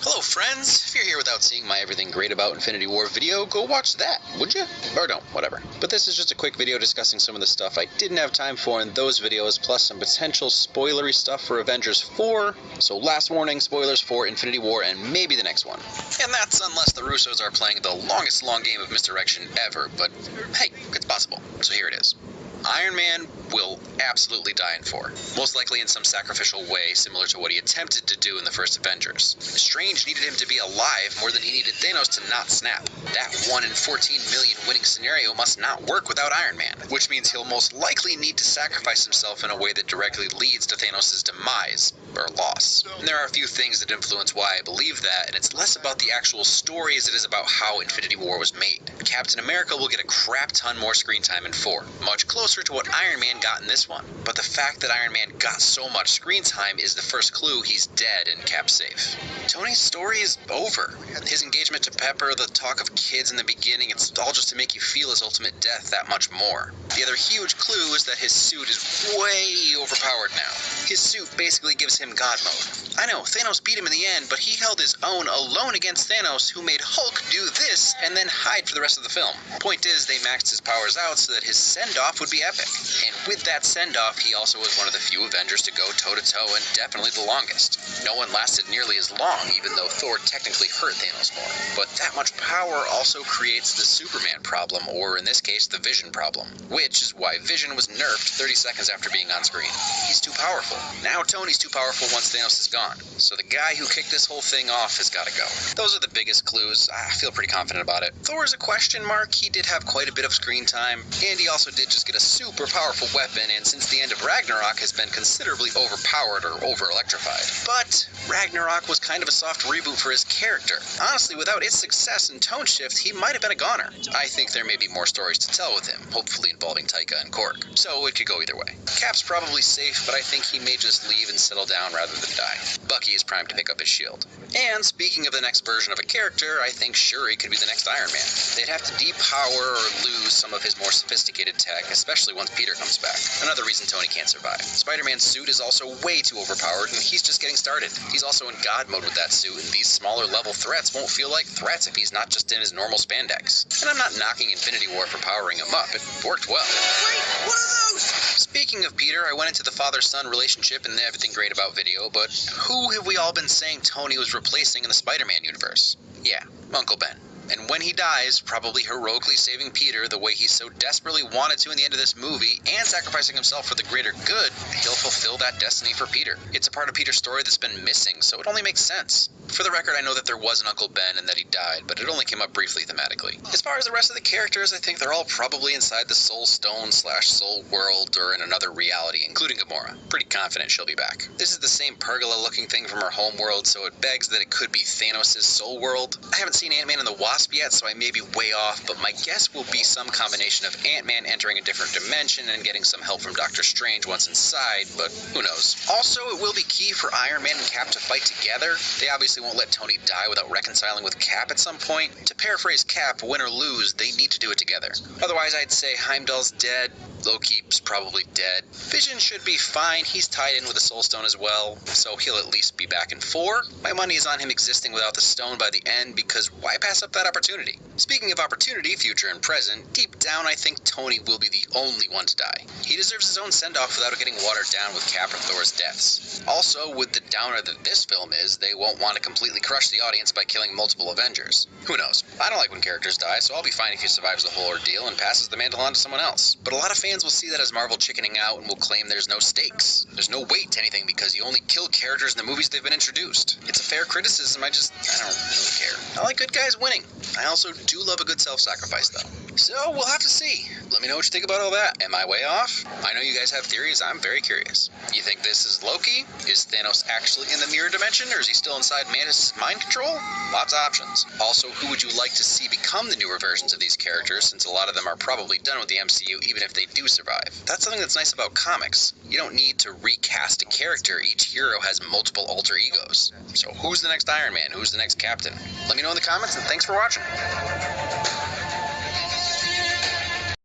Hello friends! If you're here without seeing my Everything Great About Infinity War video, go watch that, would you? Or don't, whatever. But this is just a quick video discussing some of the stuff I didn't have time for in those videos, plus some potential spoilery stuff for Avengers 4. So last warning, spoilers for Infinity War and maybe the next one. And that's unless the Russos are playing the longest long game of misdirection ever, but hey, it's possible. So here it is. Iron Man will absolutely die in 4. Most likely in some sacrificial way similar to what he attempted to do in the first Avengers. Strange needed him to be alive more than he needed Thanos to not snap. That 1 in 14 million winning scenario must not work without Iron Man, which means he'll most likely need to sacrifice himself in a way that directly leads to Thanos' demise, or loss. And there are a few things that influence why I believe that, and it's less about the actual story as it is about how Infinity War was made. Captain America will get a crap ton more screen time in 4, much closer to what Iron Man got in this one. But the fact that Iron Man got so much screen time is the first clue he's dead and Cap's safe. Tony's story is over. His engagement to Pepper, the talk of kids in the beginning, it's all just to make you feel his ultimate death that much more. The other huge clue is that his suit is way overpowered now. His suit basically gives him God mode. I know, Thanos beat him in the end, but he held his own alone against Thanos, who made Hulk do this and then hide for the rest of the film. Point is, they maxed his powers out so that his send-off would be epic. And with that send-off, he also was one of the few Avengers to go toe-to-toe and definitely the longest. No one lasted nearly as long, even though Thor technically hurt Thanos more. But that much power also creates the Superman problem, or in this case, the Vision problem. Which is why Vision was nerfed 30 seconds after being on screen. He's too powerful. Now Tony's too powerful once Thanos is gone. So the guy who kicked this whole thing off has gotta go. Those are the biggest clues. I feel pretty confident about it. Thor is a question mark. He did have quite a bit of screen time, and he also did just get a super powerful weapon, and since the end of Ragnarok has been considerably overpowered or over-electrified. But Ragnarok was kind of a soft reboot for his character. Honestly, without its success and tone shift, he might have been a goner. I think there may be more stories to tell with him, hopefully involving Taika and Korg. So it could go either way. Cap's probably safe, but I think he may just leave and settle down rather than die. Bucky is primed to pick up his shield. And speaking of the next version of a character, I think Shuri could be the next Iron Man. They'd have to depower or lose some of his more sophisticated tech, especially once Peter comes back. Another reason Tony can't survive. Spider-Man's suit is also way too overpowered, and he's just getting started. He's also in God mode with that suit, and these smaller level threats won't feel like threats if he's not just in his normal spandex. And I'm not knocking Infinity War for powering him up. It worked well. Wait, what are those? Speaking of Peter, I went into the father-son relationship in the Everything Great About video, but who have we all been saying Tony was replacing in the Spider-Man universe? Yeah, Uncle Ben. And when he dies, probably heroically saving Peter the way he so desperately wanted to in the end of this movie, and sacrificing himself for the greater good, he'll fulfill that destiny for Peter. It's a part of Peter's story that's been missing, so it only makes sense. For the record, I know that there was an Uncle Ben and that he died, but it only came up briefly thematically. As far as the rest of the characters, I think they're all probably inside the Soul Stone / Soul World or in another reality, including Gamora. Pretty confident she'll be back. This is the same pergola-looking thing from her home world, so it begs that it could be Thanos' Soul World. I haven't seen Ant-Man and the Wasp yet, so I may be way off, but my guess will be some combination of Ant-Man entering a different dimension and getting some help from Doctor Strange once inside, but who knows. Also, it will be key for Iron Man and Cap to fight together. They obviously won't let Tony die without reconciling with Cap at some point. To paraphrase Cap, win or lose, they need to do it together. Otherwise, I'd say Heimdall's dead, Loki's probably dead. Vision should be fine, he's tied in with the Soul Stone as well, so he'll at least be back in 4. My money is on him existing without the stone by the end, because why pass up that opportunity? Speaking of opportunity, future and present, deep down I think Tony will be the only one to die. He deserves his own send-off without it getting watered down with Cap or Thor's deaths. Also, with the downer that this film is, they won't want to completely crush the audience by killing multiple Avengers. Who knows? I don't like when characters die, so I'll be fine if he survives the whole ordeal and passes the mantle on to someone else. But a lot of fans will see that as Marvel chickening out and will claim there's no stakes. There's no weight to anything because you only kill characters in the movies they've been introduced. It's a fair criticism, I don't really care. I like good guys winning. I also do love a good self-sacrifice, though. So, we'll have to see. Let me know what you think about all that. Am I way off? I know you guys have theories. I'm very curious. You think this is Loki? Is Thanos actually in the mirror dimension, or is he still inside Mantis' mind control? Lots of options. Also, who would you like to see become the newer versions of these characters, since a lot of them are probably done with the MCU, even if they do survive? That's something that's nice about comics. You don't need to recast a character. Each hero has multiple alter egos. So who's the next Iron Man? Who's the next Captain? Let me know in the comments, and thanks for watching.